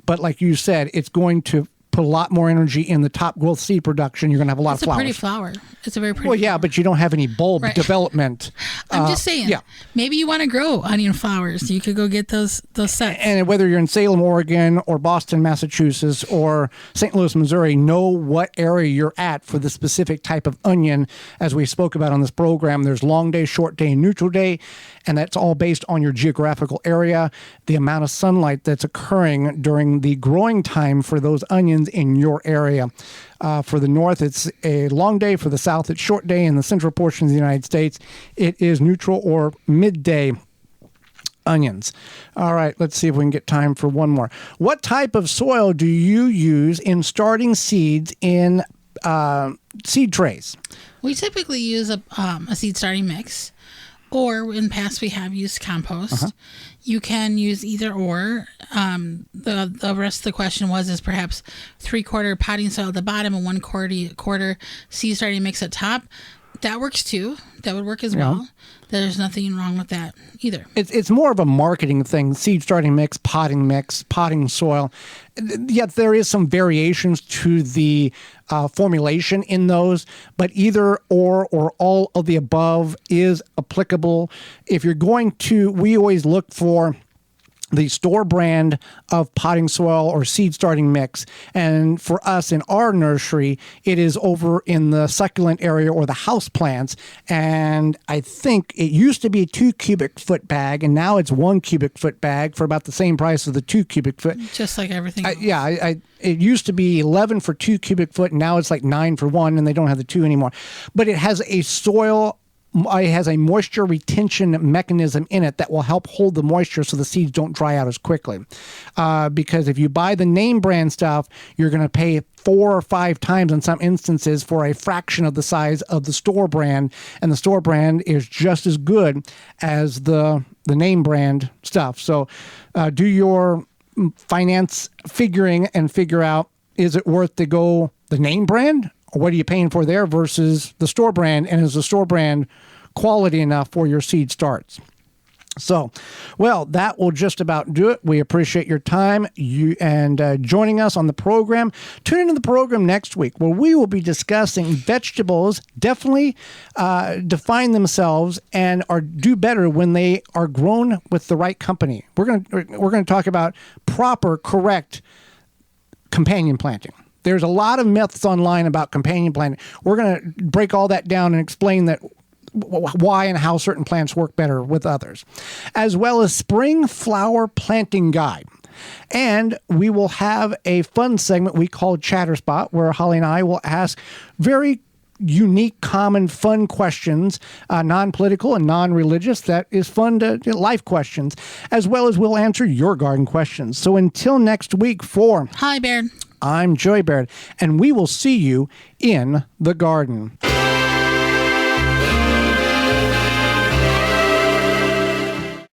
Speaker 1: But like you said, it's going to put a lot more energy in the top growth seed production. You're going to have a lot of flowers.
Speaker 3: It's a pretty flower. It's a very pretty
Speaker 1: Well, yeah,
Speaker 3: flower.
Speaker 1: but you don't have any bulb development.
Speaker 3: I'm just saying, maybe you want to grow onion flowers. You could go get those sets.
Speaker 1: And whether you're in Salem, Oregon, or Boston, Massachusetts, or St. Louis, Missouri, know what area you're at for the specific type of onion. As we spoke about on this program, there's long day, short day, and neutral day, and that's all based on your geographical area, the amount of sunlight that's occurring during the growing time for those onions in your area. For the north, it's a long day. For the south, it's short day. In the central portions of the United States, it is neutral or midday onions. All right, let's see if we can get time for one more. What type of soil do you use in starting seeds in seed trays?
Speaker 3: We typically use a seed starting mix, or in the past we have used compost. You can use either or. The rest of the question is perhaps 3/4 potting soil at the bottom and 1/4 seed starting mix at top. That works too. That would work as well. There's nothing wrong with that either.
Speaker 1: It's more of a marketing thing. Seed starting mix, potting soil. Yet there is some variations to the formulation in those, but either or all of the above is applicable. If you're going to, we always look for the store brand of potting soil or seed starting mix. And for us in our nursery, it is over in the succulent area or the house plants. And I think it used to be a 2 cubic foot bag, and now it's 1 cubic foot bag for about the same price as the 2 cubic foot.
Speaker 3: Just like everything else.
Speaker 1: It used to be 11 for 2 cubic foot, and now it's like 9 for 1, and they don't have the 2 anymore. But it has a moisture retention mechanism in it that will help hold the moisture so the seeds don't dry out as quickly. Because if you buy the name brand stuff, you're going to pay 4 or 5 times in some instances for a fraction of the size of the store brand, and the store brand is just as good as the name brand stuff. So do your finance figuring and figure out, is it worth to go the name brand? What are you paying for there versus the store brand? And is the store brand quality enough for your seed starts? So, well, that will just about do it. We appreciate your time and joining us on the program. Tune into the program next week where we will be discussing vegetables definitely define themselves and do better when they are grown with the right company. We're going to talk about proper, correct companion planting. There's a lot of myths online about companion planting. We're going to break all that down and explain that why and how certain plants work better with others, as well as spring flower planting guide. And we will have a fun segment we call Chatter Spot, where Holly and I will ask very unique, common, fun questions, non-political and non-religious. That is fun life questions, as well as we'll answer your garden questions. So until next week, for
Speaker 3: Holly Baird,
Speaker 1: I'm Joy Baird, and we will see you in the garden.